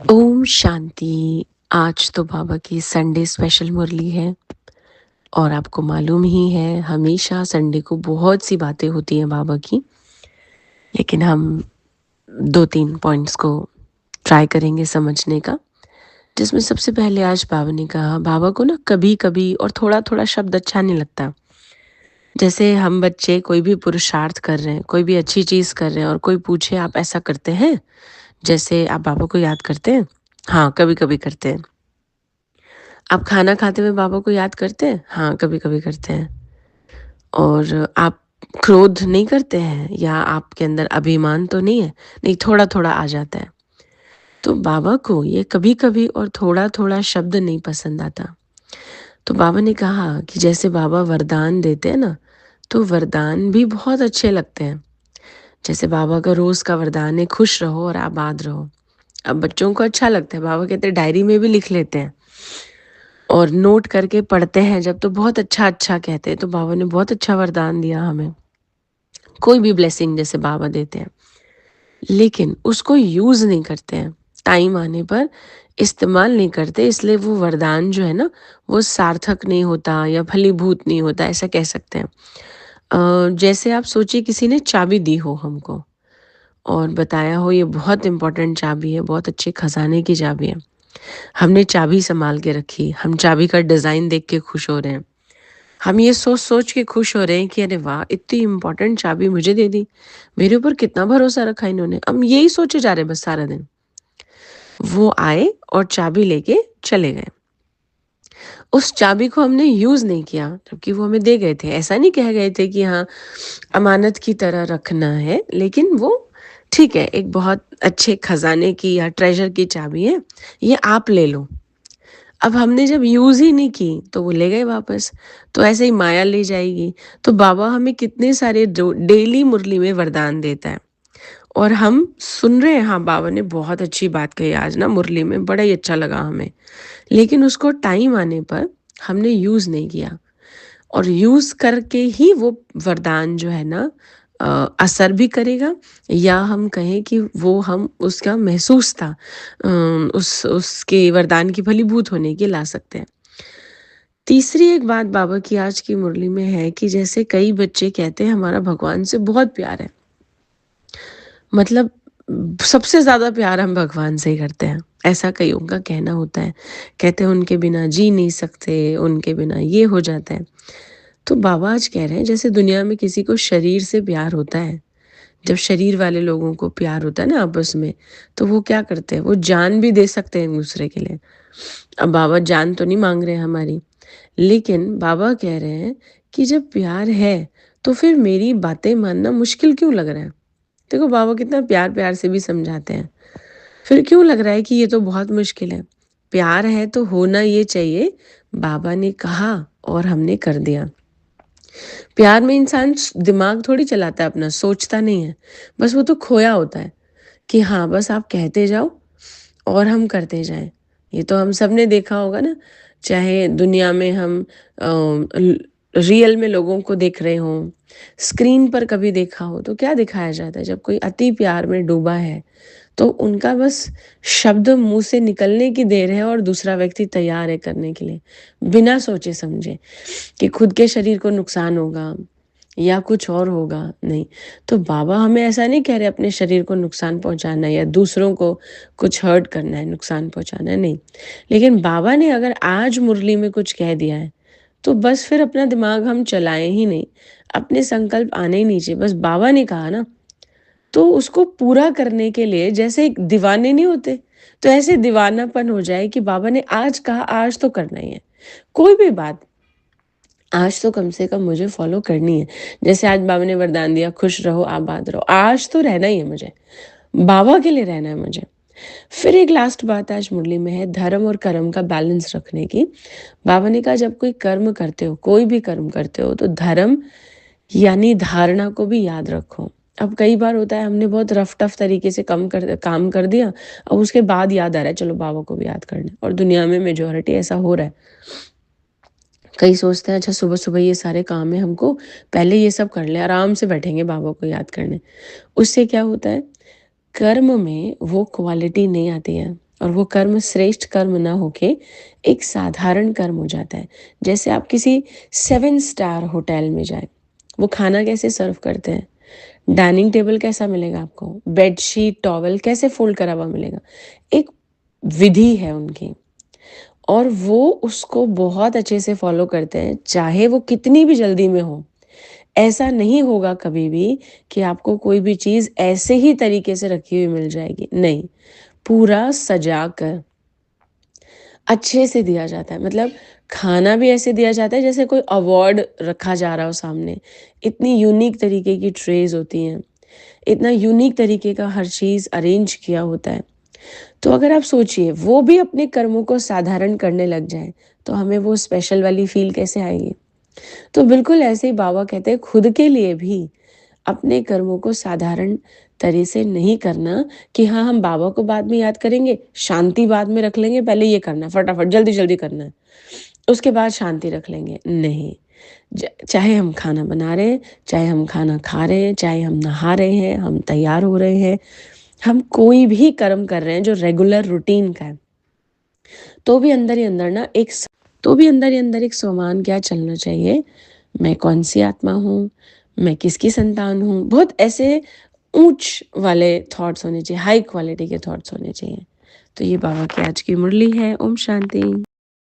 ओम शांति। आज तो बाबा की संडे स्पेशल मुरली है और आपको मालूम ही है हमेशा संडे को बहुत सी बातें होती हैं बाबा की, लेकिन हम 2-3 पॉइंट्स को ट्राई करेंगे समझने का। जिसमें सबसे पहले आज बाबा ने कहा, बाबा को ना कभी-कभी और थोड़ा-थोड़ा शब्द अच्छा नहीं लगता। जैसे हम बच्चे कोई भी पुरुषार्थ कर रहे हैं, कोई भी अच्छी चीज़ कर रहे हैं और कोई पूछे आप ऐसा करते हैं? जैसे आप बाबा को याद करते हैं? हाँ, कभी-कभी करते हैं। आप खाना खाते हुए बाबा को याद करते हैं? हाँ, कभी-कभी करते हैं। और आप क्रोध नहीं करते हैं या आपके अंदर अभिमान तो नहीं है? नहीं, थोड़ा-थोड़ा आ जाता है। तो बाबा को ये कभी-कभी और थोड़ा-थोड़ा शब्द नहीं पसंद आता। तो बाबा ने कहा कि जैसे बाबा वरदान देते हैं ना, तो वरदान भी बहुत अच्छे लगते हैं। जैसे बाबा का रोज़ का वरदान है, खुश रहो और आबाद रहो। अब बच्चों को अच्छा लगता है, बाबा कहते हैं डायरी में भी लिख लेते हैं। और नोट करके पढ़ते हैं जब, तो बहुत अच्छा-अच्छा कहते हैं। तो बाबा ने बहुत अच्छा वरदान दिया हमें। कोई भी ब्लेसिंग जैसे बाबा देते हैं, लेकिन उसको यूज़ नहीं करते हैं। टाइम आने पर इस्तेमाल नहीं करते, इसलिए वो वरदान जो है ना, वो सार्थक नहीं होता या फलीभूत नहीं होता, ऐसा कह सकते हैं। जैसे आप सोचिए किसी ने चाबी दी हो हमको और बताया हो ये बहुत इम्पोर्टेंट चाबी है, बहुत अच्छे खजाने की चाबी है। हमने चाबी सँभाल के रखी, हम चाबी का डिज़ाइन देख के खुश हो रहे हैं। हम ये सोच-सोच के खुश हो रहे हैं कि अरे वाह! इतनी इम्पोर्टेंट चाबी मुझे दे दी। मेरे ऊपर कितना भरोसा रखा इन्होंने। हम यही सोचे जा रहे हैं बस सारा दिन। वो आए और चाबी लेके चले गए। उस चाबी को हमने यूज़ नहीं किया, जबकि वो हमें दे गए थे। ऐसा नहीं कह गए थे कि हाँ, अमानत की तरह रखना है, लेकिन वो ठीक है, एक बहुत अच्छे खज़ाने की या ट्रेज़र की चाबी है, ये आप ले लो। अब हमने जब यूज़ ही नहीं की, तो वो ले गए वापस। तो ऐसे ही माया ले जाएगी। तो बाबा हमें कितने सारे जो डेली मुरली में वरदान देता है और हम सुन रहे हैं, हाँ, बाबा ने बहुत अच्छी बात कही आज ना मुरली में, बड़ा ही अच्छा लगा हमें। लेकिन उसको टाइम आने पर हमने यूज़ नहीं किया और यूज़ करके ही वो वरदान जो है ना असर भी करेगा, या हम कहें कि वो हम उसका महसूस था उसके वरदान की फलीभूत होने की ला सकते हैं। तीसरी एक बात बाबा की आज की मुरली में है कि जैसे कई बच्चे कहते हैं हमारा भगवान से बहुत प्यार है। मतलब सबसे ज़्यादा प्यार हम भगवान से ही करते हैं, ऐसा कईयों का कहना होता है। कहते हैं उनके बिना जी नहीं सकते, उनके बिना ये हो जाता है। तो बाबा आज कह रहे हैं जैसे दुनिया में किसी को शरीर से प्यार होता है, जब शरीर वाले लोगों को प्यार होता है ना आपस में, तो वो क्या करते हैं, वो जान भी दे सकते हैं एक-दूसरे के लिए। अब बाबा जान तो नहीं माँग रहे हैं हमारी, लेकिन बाबा कह रहे हैं कि जब प्यार है, तो फिर मेरी बातें मानना मुश्किल क्यों लग रहा है? देखो बाबा कितना प्यार-प्यार से भी समझाते हैं। फिर क्यों लग रहा है कि ये तो बहुत मुश्किल है? प्यार है तो होना ये चाहिए, बाबा ने कहा और हमने कर दिया। प्यार में इंसान दिमाग थोड़ी चलाता है अपना, सोचता नहीं है। बस वो तो खोया होता है कि हाँ, बस आप कहते जाओ और हम करते जाएँ। ये तो हम सब ने देखा होगा ना, चाहे दुनिया में हम रियल में लोगों को देख रहे हों, स्क्रीन पर कभी देखा हो, तो क्या दिखाया जाता है जब कोई अति प्यार में डूबा है, तो उनका बस शब्द मुँह से निकलने की देर है और दूसरा व्यक्ति तैयार है करने के लिए, बिना सोचे-समझे कि खुद के शरीर को नुकसान होगा या कुछ और होगा, नहीं। तो बाबा हमें ऐसा नहीं कह रहे अपने शरीर को नुकसान पहुँचाना है या दूसरों को कुछ हर्ट करना है, नुकसान पहुँचाना है, नहीं। लेकिन बाबा ने अगर आज मुरली में कुछ कह दिया है, तो बस फिर अपना दिमाग हम चलाएँ ही नहीं, अपने संकल्प आने ही नहीं चाहिए। बस बाबा ने कहा ना, तो उसको पूरा करने के लिए जैसे एक दीवाने नहीं होते, तो ऐसे दीवानापन हो जाए कि बाबा ने आज कहा, आज तो करना ही है। कोई भी बात, आज तो कम से कम मुझे फ़ॉलो करनी है। जैसे आज बाबा ने वरदान दिया, खुश रहो, आबाद रहो, आज तो रहना ही है मुझे, बाबा के लिए रहना है मुझे। फिर एक लास्ट बात आज मुरली में है धर्म और कर्म का बैलेंस रखने की। बाबा ने कहा जब कोई कर्म करते हो, कोई भी कर्म करते हो, तो धर्म यानी धारणा को भी याद रखो। अब कई बार होता है हमने बहुत रफ टफ तरीके से काम कर दिया, अब उसके बाद याद आ रहा है चलो बाबा को भी याद करना है, और दुनिया में मेजॉरिटी ऐसा हो रहा है। कई सोचते हैं अच्छा सुबह-सुबह ये सारे काम है हमको, पहले ये सब कर लें, आराम से बैठेंगे बाबा को याद करने। उससे क्या होता है, कर्म में वो क्वालिटी नहीं आती है। और वो कर्म श्रेष्ठ कर्म ना होके एक साधारण कर्म हो जाता है। जैसे आप किसी 7 स्टार होटल में जाएं, वो खाना कैसे सर्व करते हैं, डाइनिंग टेबल कैसा मिलेगा आपको, बेडशीट टॉवल कैसे फोल्ड करा हुआ मिलेगा, एक विधि है उनकी, और वो उसको बहुत अच्छे से फॉलो करते हैं, चाहे वो कितनी भी जल्दी में हो। ऐसा नहीं होगा कभी भी कि आपको कोई भी चीज़ ऐसे ही तरीके से रखी हुई मिल जाएगी, नहीं, पूरा सजा कर अच्छे से दिया जाता है। मतलब खाना भी ऐसे दिया जाता है जैसे कोई अवार्ड रखा जा रहा हो सामने। इतनी यूनिक तरीके की ट्रेज होती हैं, इतना यूनिक तरीके का हर चीज़ अरेंज किया होता है। तो अगर आप सोचिए वो भी अपने कर्मों को साधारण करने लग जाएं, तो हमें वो स्पेशल वाली फील कैसे आएगी। तो बिल्कुल ऐसे ही बाबा कहते हैं खुद के लिए भी अपने कर्मों को साधारण तरह से नहीं करना कि हाँ हम बाबा को बाद में याद करेंगे, शांति बाद में रख लेंगे, पहले ये करना है फटाफट जल्दी जल्दी करना है, उसके बाद शांति रख लेंगे, नहीं। चाहे हम खाना बना रहे हैं, चाहे हम खाना खा रहे हैं, चाहे हम नहा रहे हैं, हम तैयार हो रहे हैं, हम कोई भी कर्म कर रहे हैं जो रेगुलर रूटीन का है, तो भी अंदर ही अंदर ना एक तो भी अंदर ही अंदर एक समान क्या चलना चाहिए, मैं कौन सी आत्मा हूँ, मैं किसकी संतान हूँ, बहुत ऐसे ऊंच वाले थॉट्स होने चाहिए, हाई क्वालिटी के थॉट्स होने चाहिए। तो ये बाबा की आज की मुरली है। ओम शांति।